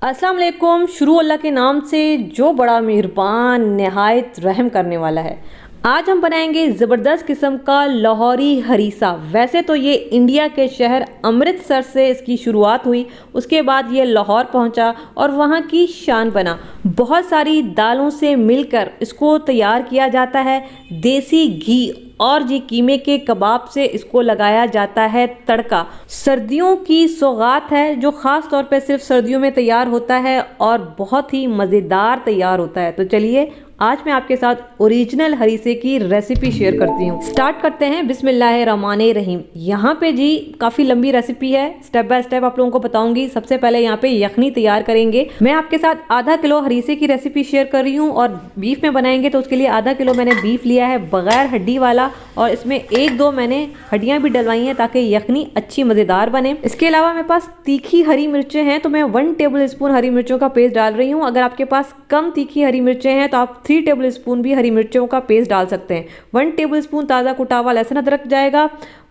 अस्सलाम वालेकुम। शुरू अल्लाह के नाम से जो बड़ा मेहरबान नहायत रहम करने वाला है। आज हम बनाएंगे ज़बरदस्त किस्म का लाहौरी हरीसा। वैसे तो ये इंडिया के शहर अमृतसर से इसकी शुरुआत हुई, उसके बाद ये लाहौर पहुंचा और वहाँ की शान बना। बहुत सारी दालों से मिलकर इसको तैयार किया जाता है। देसी घी और जी कीमे के कबाब से इसको लगाया जाता है तड़का। सर्दियों की सौगात है जो ख़ास तौर पे सिर्फ सर्दियों में तैयार होता है और बहुत ही मज़ेदार तैयार होता है। तो चलिए आज मैं आपके साथ ओरिजिनल हरीसे की रेसिपी शेयर करती हूँ। स्टार्ट करते हैं बिस्मिल्लाहिर्रहमानिर्रहीम। यहाँ पे जी काफ़ी लंबी रेसिपी है, स्टेप बाय स्टेप आप लोगों को बताऊंगी। सबसे पहले यहाँ पे यखनी तैयार करेंगे। मैं आपके साथ आधा किलो हरीसे की रेसिपी शेयर कर रही हूँ और बीफ में बनाएंगे तो उसके लिए आधा किलो मैंने बीफ लिया है बगैर हड्डी वाला, और इसमें एक दो मैंने हड्डियाँ भी डलवाई हैं ताकि यखनी अच्छी मज़ेदार बने। इसके अलावा मेरे पास तीखी हरी मिर्चें हैं तो मैं 1 टेबल स्पून हरी मिर्चों का पेस्ट डाल रही हूँ। अगर आपके पास कम तीखी हरी मिर्चें हैं तो आप 3 टेबल स्पून भी हरी मिर्चों का पेस्ट डाल सकते हैं। 1 टेबल स्पून ताज़ा कुटा हुआ लहसुन अदरक जाएगा।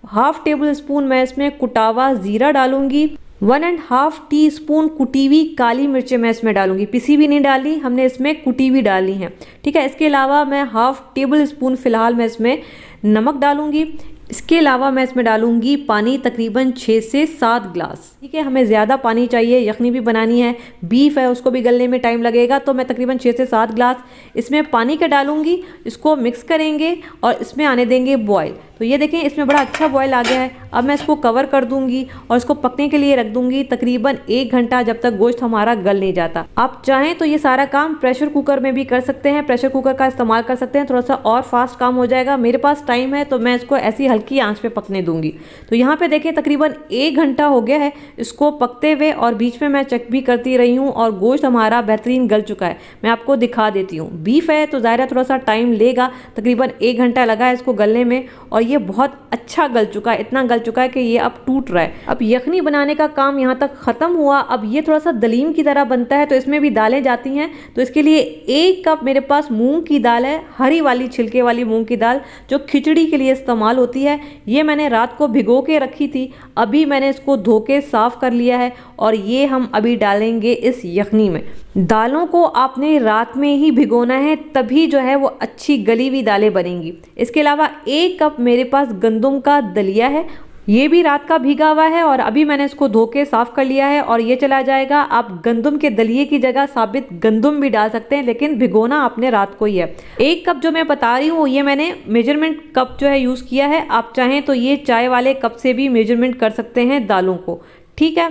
1/2 टेबल स्पून मैं इसमें कुटा हुआ ज़ीरा डालूंगी। 1.5 टीस्पून कुटी हुई काली मिर्चें मैं इसमें डालूंगी, पिसी भी नहीं डाली हमने, इसमें कुटी हुई डाली हैं। ठीक है, इसके अलावा मैं 1/2 टेबल स्पून फ़िलहाल मैं इसमें नमक डालूंगी। इसके अलावा मैं इसमें डालूंगी पानी तकरीबन 6 से 7 ग्लास। ठीक है, हमें ज़्यादा पानी चाहिए, यखनी भी बनानी है, बीफ है उसको भी गलने में टाइम लगेगा, तो मैं तकरीबन 6 से 7 ग्लास इसमें पानी का डालूंगी। इसको मिक्स करेंगे और इसमें आने देंगे बॉयल। तो ये देखें इसमें बड़ा अच्छा बॉयल आ गया है। अब मैं इसको कवर कर दूंगी और इसको पकने के लिए रख दूंगी तकरीबन 1 घंटा, जब तक गोश्त हमारा गल नहीं जाता। आप चाहें तो ये सारा काम प्रेशर कुकर में भी कर सकते हैं, प्रेशर कुकर का इस्तेमाल कर सकते हैं, थोड़ा सा और फास्ट काम हो जाएगा। मेरे पास टाइम है तो मैं इसको ऐसी हल्की आंच पे पकने दूंगी। तो यहाँ पे देखें तकरीबन 1 घंटा हो गया है इसको पकते हुए, और बीच में मैं चेक भी करती रही हूँ और गोश्त हमारा बेहतरीन गल चुका है। मैं आपको दिखा देती हूँ। बीफ है तो ज़ाहिर है थोड़ा सा टाइम लेगा, तकरीबन 1 घंटा लगा है इसको गलने में, और ये बहुत अच्छा गल चुका है, इतना गल चुका है कि ये अब टूट रहा है। अब यखनी बनाने का काम यहाँ तक ख़त्म हुआ। अब ये थोड़ा सा दलीम की तरह बनता है तो इसमें भी दालें जाती हैं। तो इसके लिए 1 कप मेरे पास मूंग की दाल है, हरी वाली छिलके वाली मूंग की दाल जो खिचड़ी के लिए इस्तेमाल होती है। ये मैंने रात को भिगो के रखी थी, अभी मैंने इसको धो के साफ़ कर लिया है और ये हम अभी डालेंगे इस यखनी में। दालों को आपने रात में ही भिगोना है, तभी जो है वो अच्छी गली हुई दालें बनेंगी। इसके अलावा 1 कप मेरे पास गंदम का दलिया है, ये भी रात का भीगा हुआ है और अभी मैंने इसको धो के साफ़ कर लिया है और ये चला जाएगा। आप गंदम के दलिए की जगह साबित गंदम भी डाल सकते हैं, लेकिन भिगोना आपने रात को ही है। 1 कप जो मैं बता रही हूँ ये मैंने मेजरमेंट कप जो है यूज़ किया है। आप चाहें तो ये चाय वाले कप से भी मेजरमेंट कर सकते हैं दालों को। ठीक है,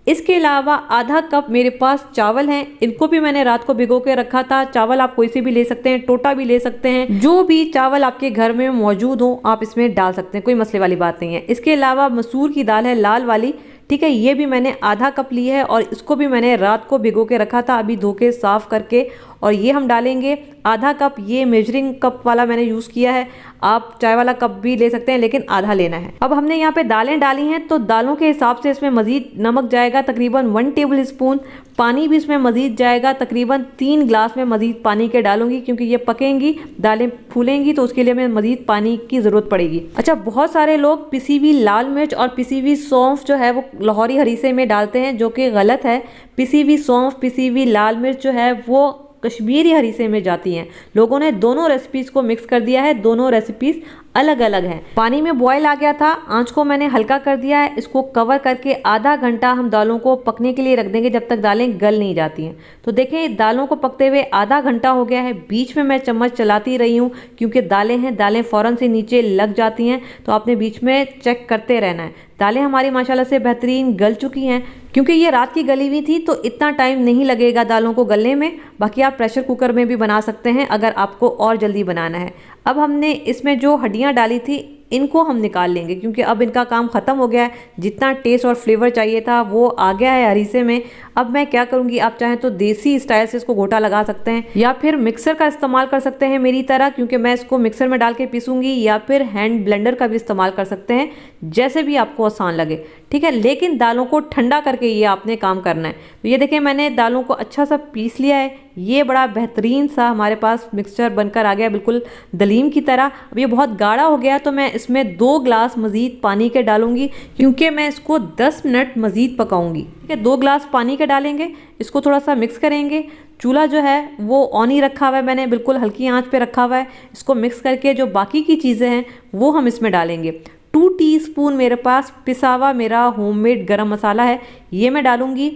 इसके अलावा आधा कप मेरे पास चावल हैं, इनको भी मैंने रात को भिगो के रखा था। चावल आप कोई से भी ले सकते हैं, टोटा भी ले सकते हैं, जो भी चावल आपके घर में मौजूद हो आप इसमें डाल सकते हैं, कोई मसले वाली बात नहीं है। इसके अलावा मसूर की दाल है लाल वाली, ठीक है, ये भी मैंने आधा कप ली है और इसको भी मैंने रात को भिगो के रखा था, अभी धो के साफ़ करके, और ये हम डालेंगे आधा कप। ये मेजरिंग कप वाला मैंने यूज़ किया है, आप चाय वाला कप भी ले सकते हैं लेकिन आधा लेना है। अब हमने यहाँ पे दालें डाली हैं तो दालों के हिसाब से इसमें मज़ीद नमक जाएगा तकरीबन 1 टेबल स्पून, पानी भी इसमें मज़ीद जाएगा तकरीबन 3 ग्लास में मज़ीद पानी के डालूंगी, क्योंकि ये पकेंगी, दालें फूलेंगी तो उसके लिए हमें मज़ीद पानी की ज़रूरत पड़ेगी। अच्छा, बहुत सारे लोग पिसी हुई लाल मिर्च और पिसी हुई सौंफ जो है वो लाहौरी हरीसे में डालते हैं, जो कि गलत है। पिसी हुई सौंफ, पिसी हुई लाल मिर्च जो है वो कश्मीरी हरीसे में जाती हैं। लोगों ने दोनों रेसिपीज़ को मिक्स कर दिया है, दोनों रेसिपीज़ अलग अलग हैं। पानी में बॉयल आ गया था, आंच को मैंने हल्का कर दिया है। इसको कवर करके आधा घंटा हम दालों को पकने के लिए रख देंगे, जब तक दालें गल नहीं जाती हैं। तो देखें दालों को पकते हुए आधा घंटा हो गया है। बीच में मैं चम्मच चलाती रही हूँ क्योंकि दालें हैं, दालें फ़ौरन से नीचे लग जाती हैं, तो आपने बीच में चेक करते रहना है। दालें हमारी माशाल्लाह से बेहतरीन गल चुकी हैं, क्योंकि ये रात की गली हुई थी तो इतना टाइम नहीं लगेगा दालों को गलने में। बाकी आप प्रेशर कुकर में भी बना सकते हैं अगर आपको और जल्दी बनाना है। अब हमने इसमें जो हड्डियाँ डाली थी इनको हम निकाल लेंगे, क्योंकि अब इनका काम ख़त्म हो गया है। जितना टेस्ट और फ्लेवर चाहिए था वो आ गया है हरीसे में। अब मैं क्या करूँगी, आप चाहें तो देसी स्टाइल से इसको घोटा लगा सकते हैं या फिर मिक्सर का इस्तेमाल कर सकते हैं मेरी तरह, क्योंकि मैं इसको मिक्सर में डाल के पीसूँगी, या फिर हैंड ब्लेंडर का भी इस्तेमाल कर सकते हैं, जैसे भी आपको आसान लगे। ठीक है, लेकिन दालों को ठंडा करके ये आपने काम करना है। तो ये देखें मैंने दालों को अच्छा सा पीस लिया है, ये बड़ा बेहतरीन सा हमारे पास मिक्सचर बनकर आ गया, बिल्कुल दलीम की तरह। अब ये बहुत गाढ़ा हो गया तो मैं इसमें 2 ग्लास मज़ीद पानी के डालूंगी, क्योंकि मैं इसको 10 मिनट मज़ीद पकाऊंगी। ठीक है 2 ग्लास पानी के डालेंगे, इसको थोड़ा सा मिक्स करेंगे। चूल्हा जो है वो ऑन ही रखा हुआ है, मैंने बिल्कुल हल्की आंच पे रखा हुआ है। इसको मिक्स करके जो बाकी की चीज़ें हैं वो हम इसमें डालेंगे। 2 टीस्पून मेरे पास पिसा हुआ मेरा होममेड गरम मसाला है, ये मैं डालूंगी।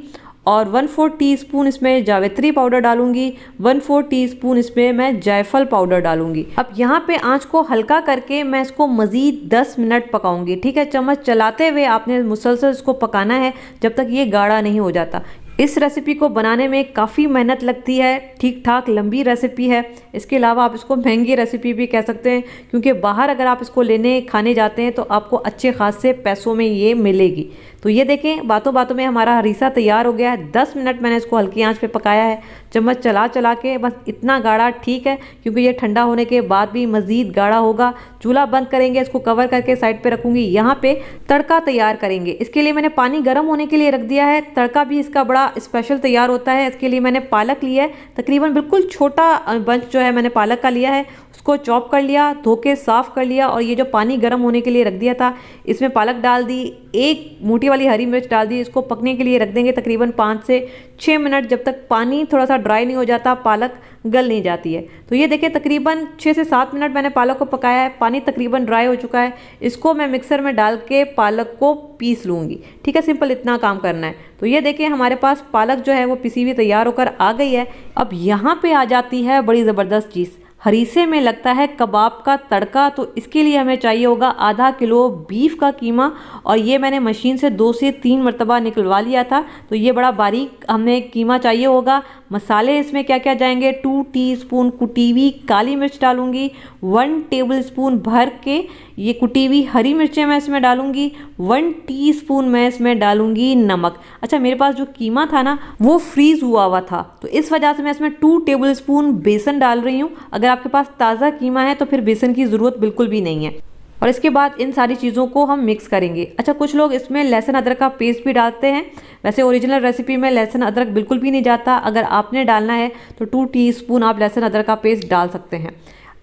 और 1/4 टीस्पून इसमें जावित्री पाउडर डालूंगी। 1/4 टीस्पून इसमें मैं जायफल पाउडर डालूंगी। अब यहाँ पे आंच को हल्का करके मैं इसको मज़ीद 10 मिनट पकाऊंगी। ठीक है, चम्मच चलाते हुए आपने मुसलसल इसको पकाना है जब तक ये गाढ़ा नहीं हो जाता। इस रेसिपी को बनाने में काफ़ी मेहनत लगती है, ठीक ठाक लंबी रेसिपी है। इसके अलावा आप इसको महंगी रेसिपी भी कह सकते हैं, क्योंकि बाहर अगर आप इसको लेने खाने जाते हैं तो आपको अच्छे खासे पैसों में ये मिलेगी। तो ये देखें, बातों बातों में हमारा हरीसा तैयार हो गया है। 10 मिनट मैंने इसको हल्की आंच पे पकाया है, चम्मच चला चला के। बस इतना गाढ़ा ठीक है, क्योंकि ये ठंडा होने के बाद भी मज़ीद गाढ़ा होगा। चूल्हा बंद करेंगे, इसको कवर करके साइड पे रखूंगी। यहाँ पे तड़का तैयार करेंगे। इसके लिए मैंने पानी गर्म होने के लिए रख दिया है। तड़का भी इसका बड़ा स्पेशल तैयार होता है। इसके लिए मैंने पालक लिया है, तकरीबन बिल्कुल छोटा बंच जो है मैंने पालक का लिया है। उसको चॉप कर लिया, धो के साफ़ कर लिया, और ये जो पानी गर्म होने के लिए रख दिया था इसमें पालक डाल दी। 1 मोटी वाली हरी मिर्च डाल दी। इसको पकने के लिए रख देंगे तकरीबन 5 से 6 मिनट, जब तक पानी थोड़ा सा ड्राई नहीं हो जाता, पालक गल नहीं जाती है। तो ये देखिए तकरीबन 6 से 7 मिनट मैंने पालक को पकाया है। पानी तकरीबन ड्राई हो चुका है। इसको मैं मिक्सर में डाल के पालक को पीस लूँगी। ठीक है, सिंपल इतना काम करना है। तो ये देखिए हमारे पास पालक जो है वो पिसी हुई तैयार होकर आ गई है। अब यहाँ पे आ जाती है बड़ी ज़बरदस्त चीज़। हरीसे में लगता है कबाब का तड़का, तो इसके लिए हमें चाहिए होगा आधा किलो बीफ का कीमा। और ये मैंने मशीन से 2 से 3 मरतबा निकलवा लिया था, तो ये बड़ा बारीक हमें कीमा चाहिए होगा। मसाले इसमें क्या क्या जाएंगे, 2 टीस्पून कुटी हुई काली मिर्च डालूंगी। 1 टेबलस्पून भर के ये कुटी हुई हरी मिर्चें मैं इसमें डालूंगी। 1 टीस्पून मैं इसमें डालूंगी नमक। अच्छा, मेरे पास जो कीमा था ना वो फ्रीज हुआ था, तो इस वजह से मैं इसमें 2 टेबलस्पून बेसन डाल रही हूँ। अगर आपके पास ताज़ा कीमा है तो फिर बेसन की ज़रूरत बिल्कुल भी नहीं है। और इसके बाद इन सारी चीज़ों को हम मिक्स करेंगे। अच्छा, कुछ लोग इसमें लहसुन अदरक का पेस्ट भी डालते हैं। वैसे ओरिजिनल रेसिपी में लहसुन अदरक बिल्कुल भी नहीं जाता। अगर आपने डालना है तो 2 टीस्पून आप लहसुन अदरक का पेस्ट डाल सकते हैं।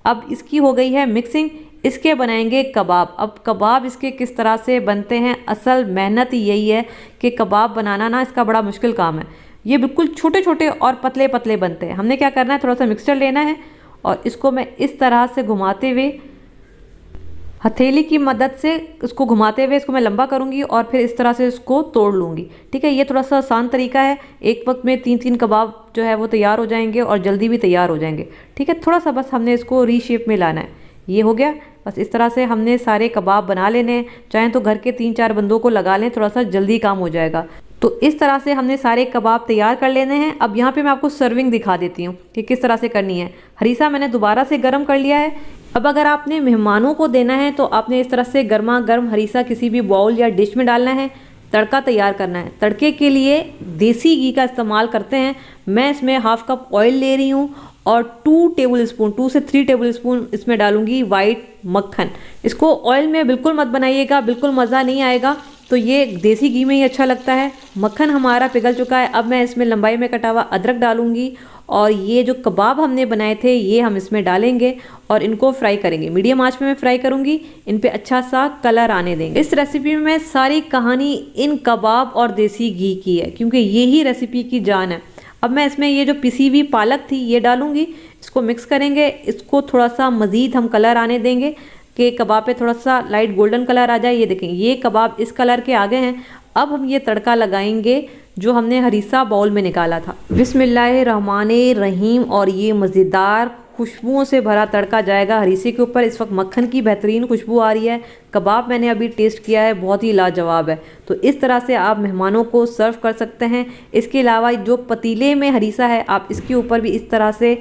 अब इसकी हो गई है मिक्सिंग। इसके बनाएंगे कबाब। अब कबाब इसके किस तरह से बनते हैं, असल मेहनत यही है कि कबाब बनाना ना इसका बड़ा मुश्किल काम है। ये बिल्कुल छोटे छोटे और पतले पतले बनते हैं। हमने क्या करना है, थोड़ा सा मिक्सचर लेना है और इसको मैं इस तरह से घुमाते हुए हथेली की मदद से इसको घुमाते हुए इसको मैं लंबा करूंगी और फिर इस तरह से इसको तोड़ लूँगी। ठीक है, ये थोड़ा सा आसान तरीका है। एक वक्त में 3-3 कबाब जो है वो तैयार हो जाएंगे और जल्दी भी तैयार हो जाएंगे। ठीक है, थोड़ा सा बस हमने इसको रीशेप में लाना है। ये हो गया। बस इस तरह से हमने सारे कबाब बना लेने हैं। चाहें तो घर के 3-4 बंदों को लगा लें, थोड़ा सा जल्दी काम हो जाएगा। तो इस तरह से हमने सारे कबाब तैयार कर लेने हैं। अब यहाँ पे मैं आपको सर्विंग दिखा देती हूँ कि किस तरह से करनी है। हरीसा मैंने दोबारा से गर्म कर लिया है। अब अगर आपने मेहमानों को देना है तो आपने इस तरह से गर्मा गर्म हरीसा किसी भी बाउल या डिश में डालना है। तड़का तैयार करना है। तड़के के लिए देसी घी का इस्तेमाल करते हैं। मैं इसमें 1/2 कप ऑयल ले रही हूँ और 2 से 3 टेबलस्पून इसमें डालूंगी वाइट मक्खन। इसको ऑयल में बिल्कुल मत बनाइएगा, बिल्कुल मज़ा नहीं आएगा। तो ये देसी घी में ही अच्छा लगता है। मक्खन हमारा पिघल चुका है। अब मैं इसमें लंबाई में कटा हुआ अदरक डालूंगी और ये जो कबाब हमने बनाए थे ये हम इसमें डालेंगे और इनको फ्राई करेंगे। मीडियम आंच में मैं फ्राई करूंगी। इन पे अच्छा सा कलर आने देंगे। इस रेसिपी में सारी कहानी इन कबाब और देसी घी की है, क्योंकि यही रेसिपी की जान है। अब मैं इसमें ये जो पिसी हुई पालक थी ये डालूंगी। इसको मिक्स करेंगे। इसको थोड़ा सा मज़ीद हम कलर आने देंगे कि कबाब पे थोड़ा सा लाइट गोल्डन कलर आ जाए। ये देखें, ये कबाब इस कलर के आ गए हैं। अब हम ये तड़का लगाएंगे जो हमने हरीसा बाउल में निकाला था। बिस्मिल्लाहिर्रहमानिर्रहीम। और ये मज़ेदार खुशबुओं से भरा तड़का जाएगा हरीसे के ऊपर। इस वक्त मक्खन की बेहतरीन खुशबू आ रही है। कबाब मैंने अभी टेस्ट किया है, बहुत ही लाजवाब है। तो इस तरह से आप मेहमानों को सर्व कर सकते हैं। इसके अलावा जो पतीले में हरीसा है आप इसके ऊपर भी इस तरह से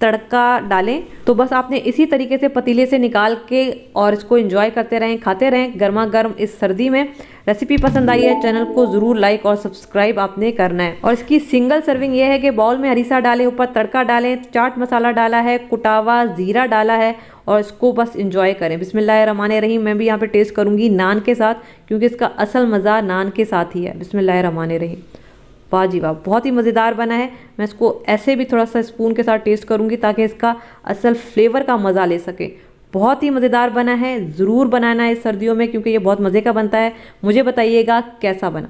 तड़का डालें। तो बस आपने इसी तरीके से पतीले से निकाल के और इसको एंजॉय करते रहें, खाते रहें गर्मा गर्म इस सर्दी में। रेसिपी पसंद आई है, चैनल को ज़रूर लाइक और सब्सक्राइब आपने करना है। और इसकी सिंगल सर्विंग ये है कि बाउल में हरीसा डालें, ऊपर तड़का डालें, चाट मसाला डाला है, कुटावा ज़ीरा डाला है और इसको बस इंजॉय करें। बिस्मिल्लाहिर्रहमानिर्रहीम। मैं भी यहाँ पे टेस्ट करूँगी नान के साथ, क्योंकि इसका असल मज़ा नान के साथ ही है। बिस्मिल्लाहिर्रहमानिर्रहीम। वाह जी वाह, बहुत ही मज़ेदार बना है। मैं इसको ऐसे भी थोड़ा सा स्पून के साथ टेस्ट करूँगी ताकि इसका असल फ्लेवर का मज़ा ले सके। बहुत ही मज़ेदार बना है। ज़रूर बनाना है इस सर्दियों में, क्योंकि ये बहुत मज़े का बनता है। मुझे बताइएगा कैसा बना।